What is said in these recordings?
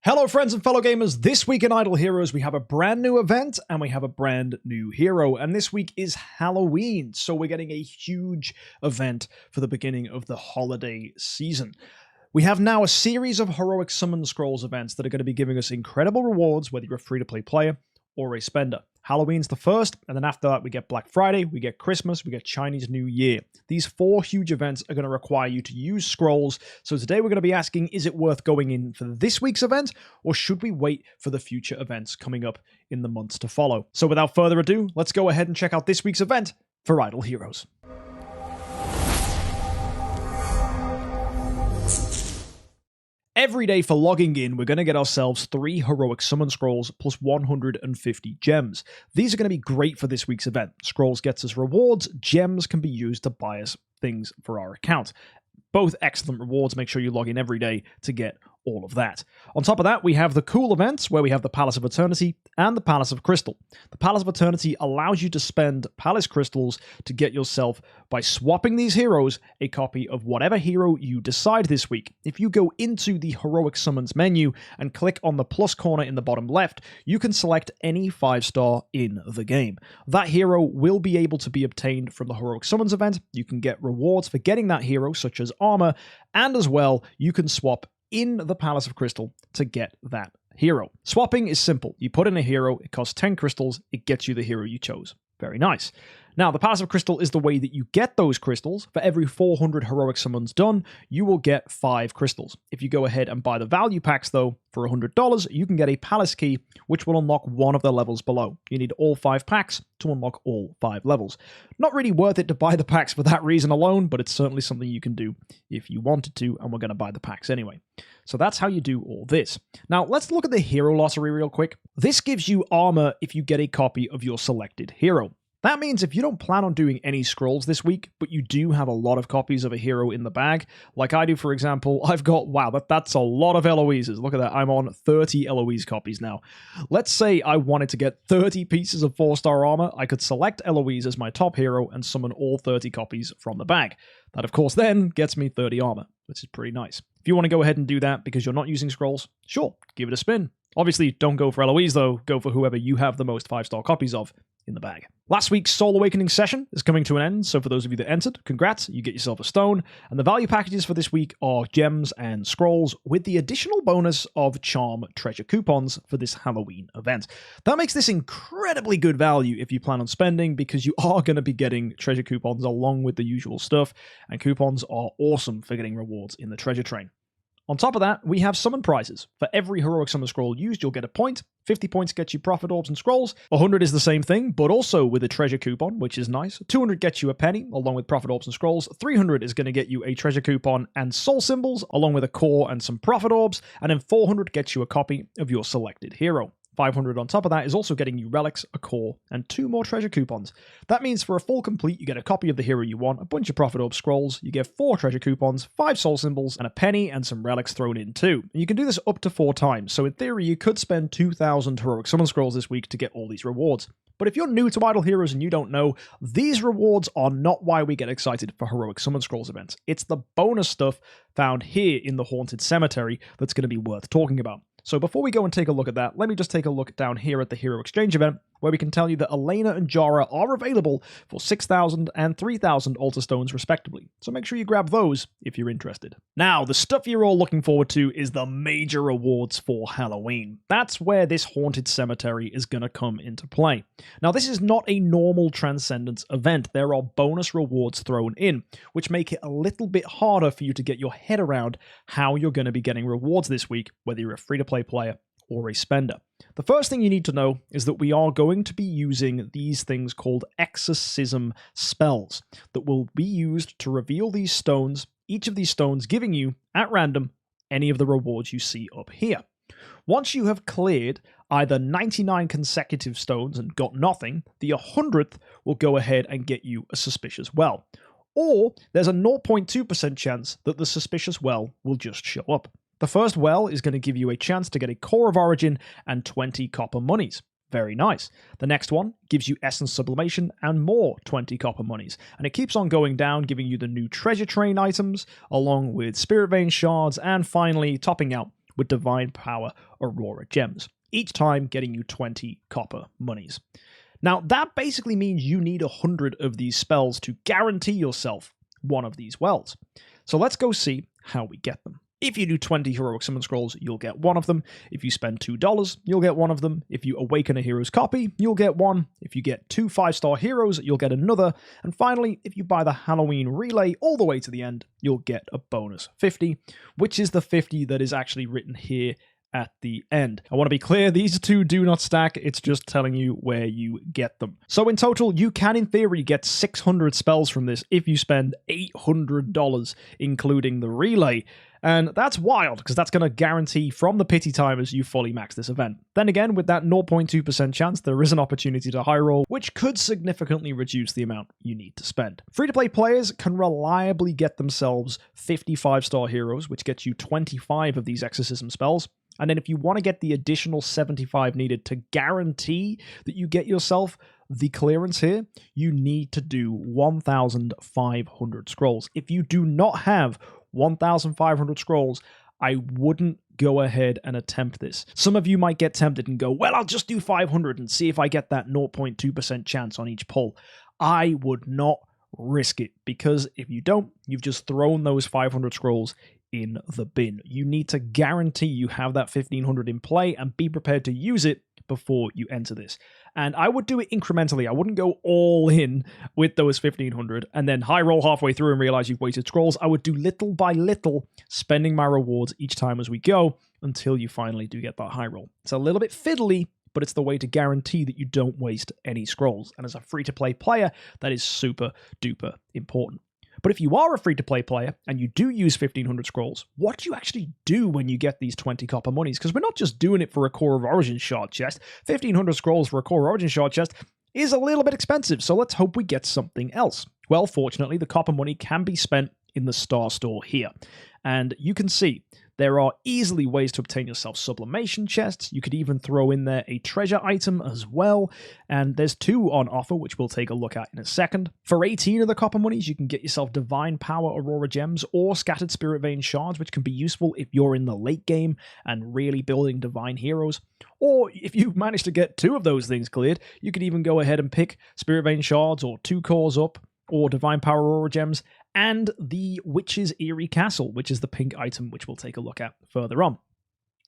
Hello friends and fellow gamers, this week in Idle Heroes we have a brand new event and we have a brand new hero, and this week is Halloween, so we're getting a huge event for the beginning of the holiday season. We have now a series of heroic summon scrolls events that are going to be giving us incredible rewards whether you're a free-to-play player or a spender. Halloween's the first, and then after that we get Black Friday, we get Christmas, we get Chinese New Year. These four huge events are going to require you to use scrolls, so today we're going to be asking, is it worth going in for this week's event, or should we wait for the future events coming up in the months to follow? So without further ado, let's go ahead and check out this week's event for Idle Heroes. Every day for logging in, we're going to get ourselves 3 heroic summon scrolls plus 150 gems. These are going to be great for this week's event. Scrolls gets us rewards, gems can be used to buy us things for our account. Both excellent rewards. Make sure you log in every day to get all of that. On top of that, we have the cool events where we have the Palace of Eternity and the Palace of Crystal. The Palace of Eternity allows you to spend Palace Crystals to get yourself, by swapping these heroes, a copy of whatever hero you decide this week. If you go into the Heroic Summons menu and click on the plus corner in the bottom left, you can select any 5-star in the game. That hero will be able to be obtained from the Heroic Summons event. You can get rewards for getting that hero, such as armor, and as well, you can swap in the Palace of Crystal to get that hero. Swapping is simple. You put in a hero, it costs 10 crystals, it gets you the hero you chose. Very nice. Now, the Palace of Crystal is the way that you get those crystals. For every 400 heroic summons done, you will get 5 crystals. If you go ahead and buy the value packs, though, for $100, you can get a Palace Key, which will unlock one of the levels below. You need all 5 packs to unlock all 5 levels. Not really worth it to buy the packs for that reason alone, but it's certainly something you can do if you wanted to, and we're going to buy the packs anyway. So that's how you do all this. Now, let's look at the hero lottery real quick. This gives you armor if you get a copy of your selected hero. That means if you don't plan on doing any scrolls this week, but you do have a lot of copies of a hero in the bag, like I do, for example, I've got, wow, that's a lot of Eloises. Look at that, I'm on 30 Eloise copies now. Let's say I wanted to get 30 pieces of 4-star armor, I could select Eloise as my top hero and summon all 30 copies from the bag. That, of course, then gets me 30 armor, which is pretty nice. If you want to go ahead and do that because you're not using scrolls, sure, give it a spin. Obviously, don't go for Eloise, though. Go for whoever you have the most 5-star copies of in the bag. Last week's Soul Awakening session is coming to an end, so for those of you that entered, congrats, you get yourself a stone, and the value packages for this week are gems and scrolls, with the additional bonus of charm treasure coupons for this Halloween event. That makes this incredibly good value if you plan on spending, because you are going to be getting treasure coupons along with the usual stuff, and coupons are awesome for getting rewards in the treasure train. On top of that, we have summon prizes. For every heroic summon scroll used, you'll get a point. 50 points gets you profit orbs and scrolls. 100 is the same thing, but also with a treasure coupon, which is nice. 200 gets you a penny, along with profit orbs and scrolls. 300 is going to get you a treasure coupon and soul symbols, along with a core and some profit orbs. And then 400 gets you a copy of your selected hero. 500 on top of that is also getting you relics, a core, and 2 more treasure coupons. That means for a full complete, you get a copy of the hero you want, a bunch of profit orb scrolls, you get 4 treasure coupons, 5 soul symbols, and a penny and some relics thrown in too. And you can do this up to 4 times, so in theory you could spend 2,000 heroic summon scrolls this week to get all these rewards. But if you're new to Idle Heroes and you don't know, these rewards are not why we get excited for Heroic Summon Scrolls events. It's the bonus stuff found here in the Haunted Cemetery that's going to be worth talking about. So before we go and take a look at that, let me just take a look down here at the Hero Exchange event, where we can tell you that Elena and Jara are available for 6,000 and 3,000 altar stones respectively. So make sure you grab those if you're interested. Now, the stuff you're all looking forward to is the major rewards for Halloween. That's where this Haunted Cemetery is going to come into play. Now, this is not a normal Transcendence event. There are bonus rewards thrown in, which make it a little bit harder for you to get your head around how you're going to be getting rewards this week, whether you're a free-to-play player or a spender. The first thing you need to know is that we are going to be using these things called exorcism spells that will be used to reveal these stones, each of these stones giving you, at random, any of the rewards you see up here. Once you have cleared either 99 consecutive stones and got nothing, the 100th will go ahead and get you a suspicious well. Or there's a 0.2% chance that the suspicious well will just show up. The first well is going to give you a chance to get a Core of Origin and 20 copper monies. Very nice. The next one gives you Essence Sublimation and more 20 copper monies. And it keeps on going down, giving you the new treasure train items, along with Spirit Vein shards, and finally topping out with Divine Power Aurora gems, each time getting you 20 copper monies. Now, that basically means you need 100 of these spells to guarantee yourself one of these wells. So let's go see how we get them. If you do 20 Heroic Summon Scrolls, you'll get one of them. If you spend $2, you'll get one of them. If you awaken a hero's copy, you'll get one. If you get 2 5-star heroes, you'll get another. And finally, if you buy the Halloween Relay all the way to the end, you'll get a bonus 50, which is the 50 that is actually written here at the end. I want to be clear, these two do not stack, it's just telling you where you get them. So in total, you can in theory get 600 spells from this if you spend $800, including the relay. And that's wild, because that's going to guarantee from the pity timers you fully max this event. Then again, with that 0.2% chance, there is an opportunity to high roll, which could significantly reduce the amount you need to spend. Free-to-play players can reliably get themselves 55-star heroes, which gets you 25 of these exorcism spells. And then if you want to get the additional 75 needed to guarantee that you get yourself the clearance here, you need to do 1,500 scrolls. If you do not have 1,500 scrolls, I wouldn't go ahead and attempt this. Some of you might get tempted and go, well, I'll just do 500 and see if I get that 0.2% chance on each pull. I would not risk it, because if you don't, you've just thrown those 500 scrolls in the bin. You need to guarantee you have that 1,500 in play and be prepared to use it before you enter this. And I would do it incrementally. I wouldn't go all in with those 1,500 and then high roll halfway through and realize you've wasted scrolls. I would do little by little, spending my rewards each time as we go until you finally do get that high roll. It's a little bit fiddly, but it's the way to guarantee that you don't waste any scrolls. And as a free-to-play player, that is super duper important. But if you are a free-to-play player and you do use 1,500 scrolls, what do you actually do when you get these 20 copper monies? Because we're not just doing it for a Core of Origin shard chest. 1,500 scrolls for a Core of Origin shard chest is a little bit expensive, so let's hope we get something else. Well, fortunately, the copper money can be spent in the Star Store here. And you can see there are easily ways to obtain yourself sublimation chests. You could even throw in there a treasure item as well. And there's 2 on offer, which we'll take a look at in a second. For 18 of the copper monies, you can get yourself Divine Power Aurora gems or Scattered Spirit Vein shards, which can be useful if you're in the late game and really building divine heroes. Or if you manage to get 2 of those things cleared, you could even go ahead and pick Spirit Vein shards or 2 cores up, or Divine Power Aurora gems, and the Witch's Eerie Castle, which is the pink item, which we'll take a look at further on.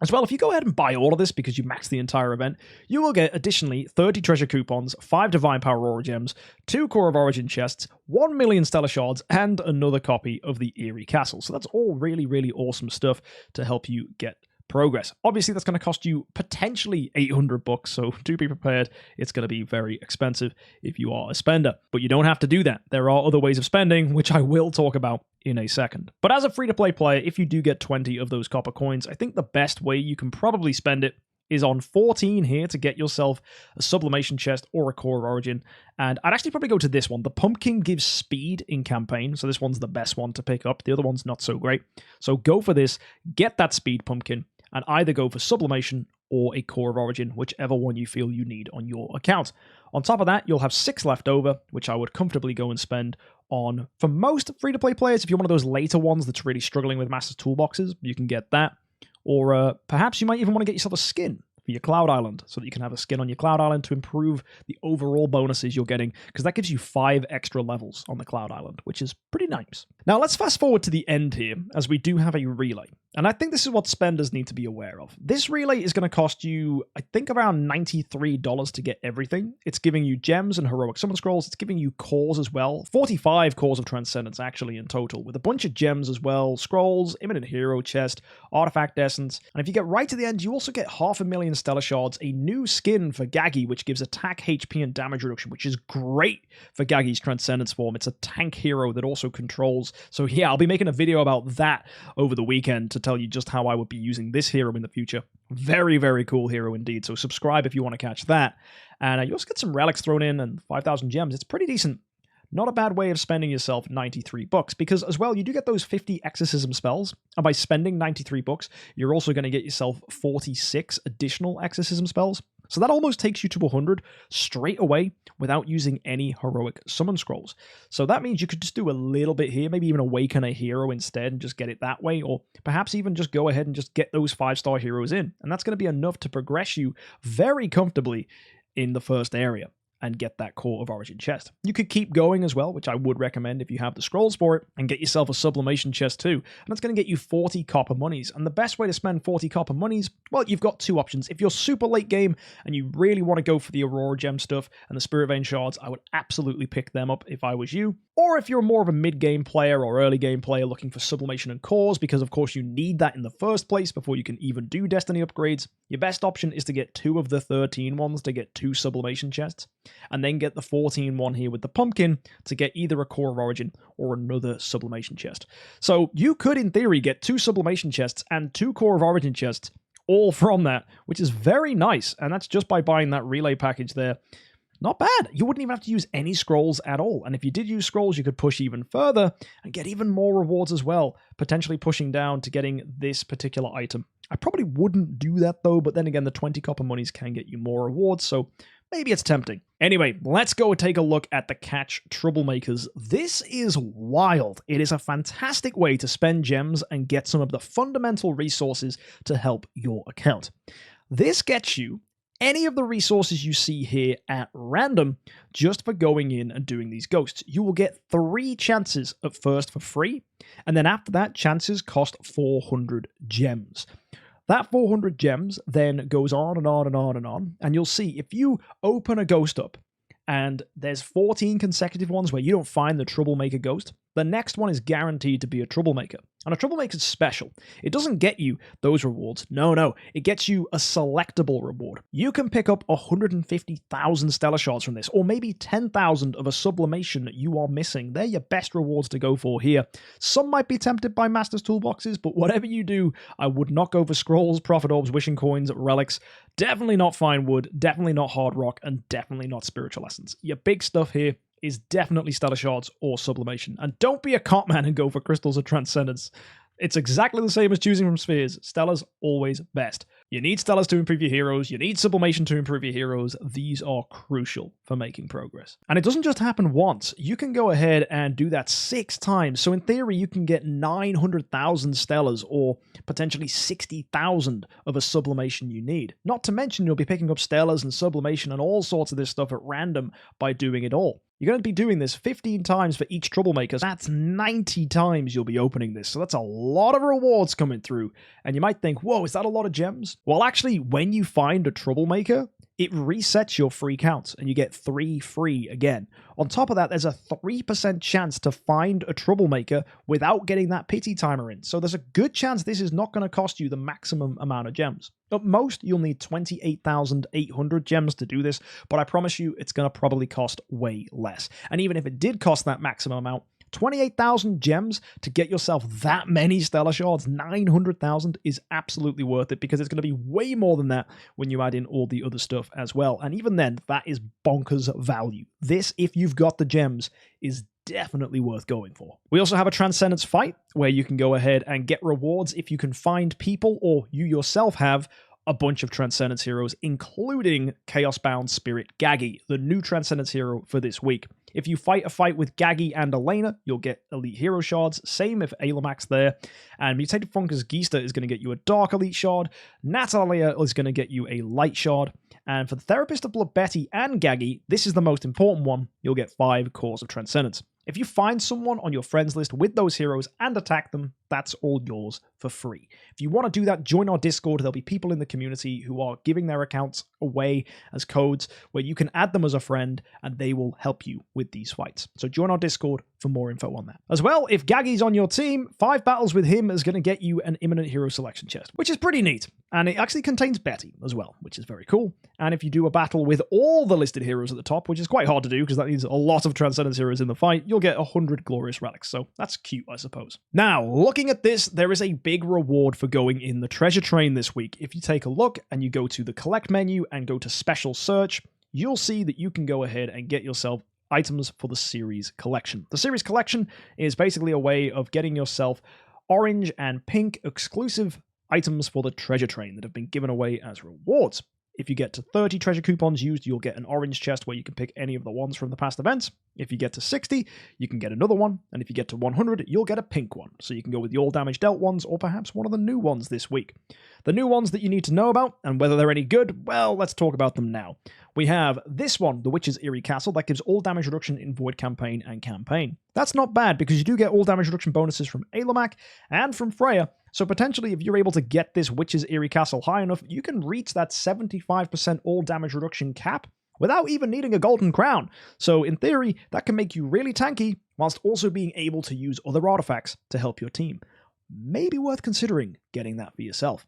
As well, if you go ahead and buy all of this because you maxed the entire event, you will get additionally 30 treasure coupons, 5 Divine Power Aurora gems, 2 Core of Origin chests, 1 million Stellar Shards, and another copy of the Eerie Castle. So that's all really, really awesome stuff to help you get progress. Obviously, that's going to cost you potentially $800, so do be prepared. It's going to be very expensive if you are a spender. But you don't have to do that. There are other ways of spending, which I will talk about in a second. But as a free-to-play player, if you do get 20 of those copper coins, I think the best way you can probably spend it is on 14 here to get yourself a sublimation chest or a Core of Origin. And I'd actually probably go to this one. The pumpkin gives speed in campaign, so this one's the best one to pick up. The other one's not so great. So go for this, get that speed pumpkin, and either go for sublimation or a Core of Origin, whichever one you feel you need on your account. On top of that, you'll have 6 left over, which I would comfortably go and spend on, for most free-to-play players, if you're one of those later ones that's really struggling with Master's Toolboxes, you can get that. Or perhaps you might even want to get yourself a skin for your Cloud Island, so that you can have a skin on your Cloud Island to improve the overall bonuses you're getting, because that gives you 5 extra levels on the Cloud Island, which is pretty nice. Now let's fast forward to the end here, as we do have a relay. And I think this is what spenders need to be aware of. This relay is going to cost you, I think, around $93 to get everything. It's giving you gems and heroic summon scrolls. It's giving you cores as well. 45 cores of Transcendence, actually, in total, with a bunch of gems as well, scrolls, imminent hero chest, artifact essence. And if you get right to the end, you also get 500,000 Stellar Shards, a new skin for Gaggie, which gives attack, HP, and damage reduction, which is great for Gaggie's Transcendence form. It's a tank hero that also controls. So yeah, I'll be making a video about that over the weekend to tell you just how I would be using this hero in the future. Very, very cool hero indeed. So subscribe if you want to catch that. And you also get some relics thrown in and 5,000 gems. It's pretty decent. Not a bad way of spending yourself $93, because as well, you do get those 50 exorcism spells, and by spending $93, you're also going to get yourself 46 additional exorcism spells. So that almost takes you to 100 straight away without using any heroic summon scrolls. So that means you could just do a little bit here, maybe even awaken a hero instead and just get it that way, or perhaps even just go ahead and just get those 5-star heroes in. And that's going to be enough to progress you very comfortably in the first area and get that Core of Origin chest. You could keep going as well, which I would recommend if you have the scrolls for it, and get yourself a sublimation chest too. And that's going to get you 40 copper monies. And the best way to spend 40 copper monies, well, you've got two options. If you're super late game and you really want to go for the Aurora Gem stuff and the Spirit Vein shards, I would absolutely pick them up if I was you. Or if you're more of a mid-game player or early game player looking for sublimation and cores, because of course you need that in the first place before you can even do Destiny upgrades, your best option is to get 2 of the 13 ones to get 2 sublimation chests, and then get the 14 one here with the pumpkin to get either a Core of Origin or another sublimation chest. So you could, in theory, get 2 sublimation chests and 2 Core of Origin chests all from that, which is very nice, and that's just by buying that relay package there. Not bad. You wouldn't even have to use any scrolls at all. And if you did use scrolls, you could push even further and get even more rewards as well, potentially pushing down to getting this particular item. I probably wouldn't do that though, but then again, the 20 copper monies can get you more rewards, so maybe it's tempting. Anyway, let's go take a look at the catch troublemakers. This is wild. It is a fantastic way to spend gems and get some of the fundamental resources to help your account. This gets you any of the resources you see here at random just for going in and doing these ghosts. You will get 3 chances at first for free, and then after that, chances cost 400 gems. That 400 gems then goes on and on and on and on, and you'll see if you open a ghost up and there's 14 consecutive ones where you don't find the troublemaker ghost, the next one is guaranteed to be a troublemaker. And a troublemaker's special. It doesn't get you those rewards. No. It gets you a selectable reward. You can pick up 150,000 stellar shards from this, or maybe 10,000 of a sublimation that you are missing. They're your best rewards to go for here. Some might be tempted by Master's Toolboxes, but whatever you do, I would not go for scrolls, prophet orbs, wishing coins, relics. Definitely not fine wood, definitely not hard rock, and definitely not spiritual essence. Your big stuff here is definitely stellar shards or sublimation. And don't be a cop man and go for crystals of transcendence. It's exactly the same as choosing from spheres. Stellars always best. You need stellars to improve your heroes. You need sublimation to improve your heroes. These are crucial for making progress. And it doesn't just happen once. You can go ahead and do that 6 times. So in theory, you can get 900,000 stellars or potentially 60,000 of a sublimation you need. Not to mention you'll be picking up stellars and sublimation and all sorts of this stuff at random by doing it all. You're going to be doing this 15 times for each troublemaker. That's 90 times you'll be opening this. So that's a lot of rewards coming through. And you might think, whoa, is that a lot of gems? Well, actually, when you find a troublemaker, it resets your free count and you get 3 free again. On top of that, there's a 3% chance to find a troublemaker without getting that pity timer in. So there's a good chance this is not going to cost you the maximum amount of gems. At most, you'll need 28,800 gems to do this, but I promise you it's going to probably cost way less. And even if it did cost that maximum amount, 28,000 gems to get yourself that many stellar shards, 900,000 is absolutely worth it because it's going to be way more than that when you add in all the other stuff as well. And even then, that is bonkers value. This, if you've got the gems, is definitely worth going for. We also have a Transcendence fight where you can go ahead and get rewards if you can find people or you yourself have a bunch of Transcendence heroes, including Chaosbound Spirit Gaggie, the new Transcendence hero for this week. If you fight a fight with Gaggie and Elena, you'll get Elite Hero Shards. Same if Alamac's there. And Mutated Funkus Geista is going to get you a Dark Elite Shard. Natalia is going to get you a Light Shard. And for the Therapist of Blood Betty and Gaggie, this is the most important one. You'll get 5 Cores of Transcendence. If you find someone on your friends list with those heroes and attack them, that's all yours for free. If you want to do that, join our Discord. There'll be people in the community who are giving their accounts away as codes where you can add them as a friend and they will help you with these fights. So join our Discord for more info on that. As well, if Gaggie's on your team, 5 battles with him is going to get you an Imminent Hero Selection chest, which is pretty neat. And it actually contains Betty as well, which is very cool. And if you do a battle with all the listed heroes at the top, which is quite hard to do because that means a lot of Transcendence heroes in the fight, you'll get 100 glorious relics. So that's cute, I suppose. Now, looking at this, there is a big reward for going in the treasure train this week. If you take a look and you go to the collect menu and go to special search, you'll see that you can go ahead and get yourself items for the series collection. The series collection is basically a way of getting yourself orange and pink exclusive items for the treasure train that have been given away as rewards. If you get to 30 treasure coupons used, you'll get an orange chest where you can pick any of the ones from the past events. If you get to 60, you can get another one. And if you get to 100, you'll get a pink one. So you can go with the all damage dealt ones or perhaps one of the new ones this week. The new ones that you need to know about and whether they're any good, well, let's talk about them now. We have this one, the Witch's Eerie Castle, that gives all damage reduction in Void Campaign and Campaign. That's not bad because you do get all damage reduction bonuses from Ailamak and from Freya. So potentially, if you're able to get this Witch's Eerie Castle high enough, you can reach that 75% all damage reduction cap without even needing a golden crown. So in theory, that can make you really tanky whilst also being able to use other artifacts to help your team. Maybe worth considering getting that for yourself.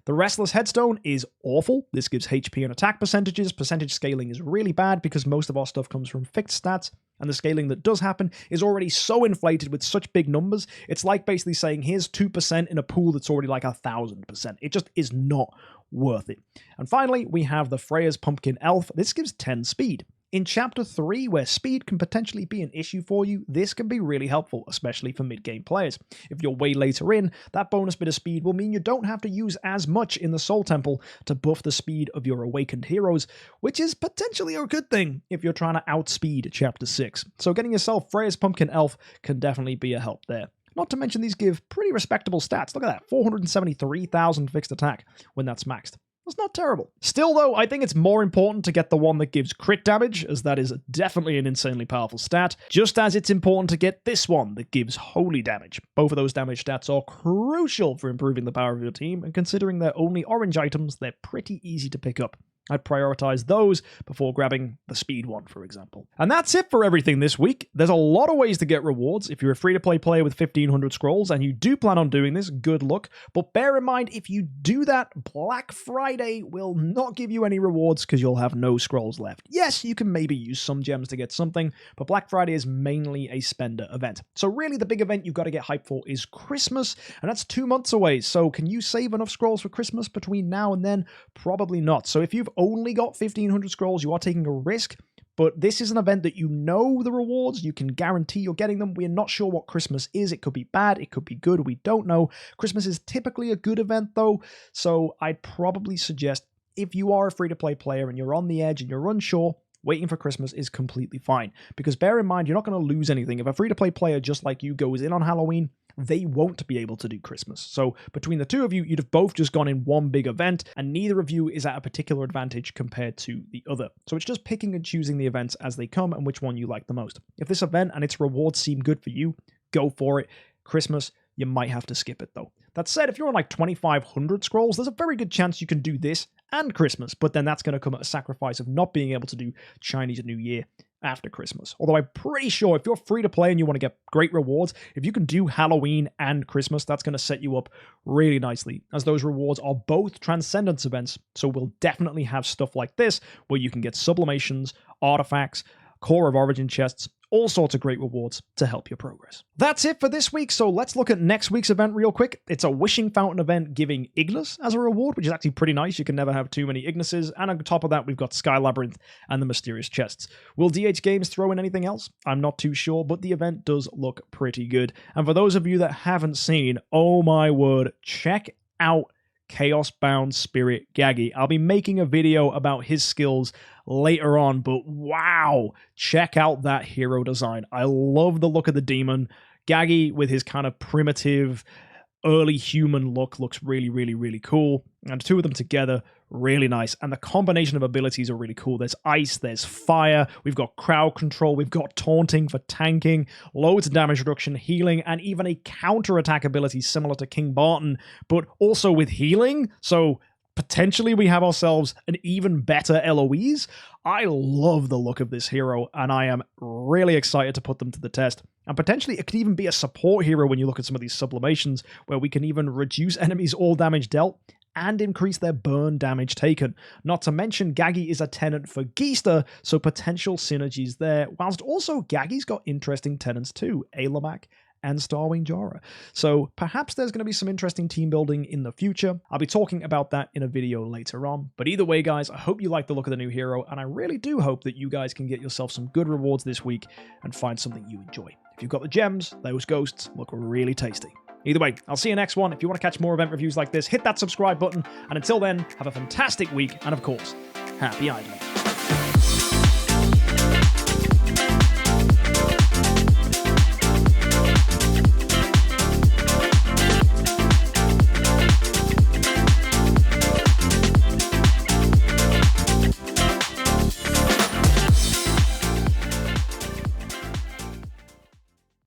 The Restless Headstone is awful. This gives HP and attack percentages. Percentage scaling is really bad because most of our stuff comes from fixed stats, and the scaling that does happen is already so inflated with such big numbers, it's like basically saying here's 2% in a pool that's already like 1,000%. It just is not worth it. And finally, we have the Freya's Pumpkin Elf. This gives 10 speed. In Chapter 3, where speed can potentially be an issue for you, this can be really helpful, especially for mid-game players. If you're way later in, that bonus bit of speed will mean you don't have to use as much in the Soul Temple to buff the speed of your awakened heroes, which is potentially a good thing if you're trying to outspeed Chapter 6. So getting yourself Freya's Pumpkin Elf can definitely be a help there. Not to mention these give pretty respectable stats. Look at that, 473,000 fixed attack when that's maxed. That's not terrible. Still, though, I think it's more important to get the one that gives crit damage, as that is definitely an insanely powerful stat, just as it's important to get this one that gives holy damage. Both of those damage stats are crucial for improving the power of your team, and considering they're only orange items, they're pretty easy to pick up. I'd prioritize those before grabbing the speed one, for example. And that's it for everything this week. There's a lot of ways to get rewards. If you're a free-to-play player with 1,500 scrolls and you do plan on doing this, good luck. But bear in mind, if you do that, Black Friday will not give you any rewards because you'll have no scrolls left. Yes, you can maybe use some gems to get something, but Black Friday is mainly a spender event. So really, the big event you've got to get hyped for is Christmas, and that's 2 months away. So can you save enough scrolls for Christmas between now and then? Probably not. So if you've only got 1,500 scrolls, you are taking a risk, but this is an event that you know the rewards, you can guarantee you're getting them. We're not sure what Christmas is. It could be bad, it could be good, we don't know. Christmas is typically a good event though, so I'd probably suggest if you are a free-to-play player and you're on the edge and you're unsure, waiting for Christmas is completely fine. Because bear in mind, you're not going to lose anything. If a free-to-play player just like you goes in on Halloween, they won't be able to do Christmas. So between the two of you, you'd have both just gone in one big event, and neither of you is at a particular advantage compared to the other. So it's just picking and choosing the events as they come and which one you like the most. If this event and its rewards seem good for you, go for it. Christmas, you might have to skip it though. That said, if you're on like 2,500 scrolls, there's a very good chance you can do this and Christmas, but then that's going to come at a sacrifice of not being able to do Chinese New Year after Christmas. Although I'm pretty sure if you're free to play and you want to get great rewards, if you can do Halloween and Christmas, that's going to set you up really nicely, as those rewards are both Transcendence events, so we'll definitely have stuff like this where you can get sublimations, artifacts, Core of Origin chests, all sorts of great rewards to help your progress. That's it for this week, so let's look at next week's event real quick. It's a Wishing Fountain event giving Ignis as a reward, which is actually pretty nice. You can never have too many Ignises, and on top of that, we've got Sky Labyrinth and the Mysterious Chests. Will DH Games throw in anything else? I'm not too sure, but the event does look pretty good. And for those of you that haven't seen, oh my word, check out Chaosbound Spirit Gaggie. I'll be making a video about his skills later on, but wow, check out that hero design. I love the look of the demon. Gaggie with his kind of primitive early human look looks really, really, really cool. And the two of them together, really nice. And the combination of abilities are really cool. There's ice, there's fire, we've got crowd control, we've got taunting for tanking, loads of damage reduction, healing, and even a counter-attack ability similar to King Barton, but also with healing. So potentially we have ourselves an even better Eloise. I love the look of this hero, and I am really excited to put them to the test. And potentially it could even be a support hero when you look at some of these sublimations, where we can even reduce enemies' all damage dealt and increase their burn damage taken. Not to mention, Gaggie is a tenant for Geista, so potential synergies there, whilst also Gaggie's got interesting tenants too, Ailamak and Starwing Jara. So perhaps there's going to be some interesting team building in the future. I'll be talking about that in a video later on. But either way, guys, I hope you like the look of the new hero, and I really do hope that you guys can get yourself some good rewards this week and find something you enjoy. If you've got the gems, those ghosts look really tasty. Either way, I'll see you next one. If you want to catch more event reviews like this, hit that subscribe button. And until then, have a fantastic week. And of course, happy idling.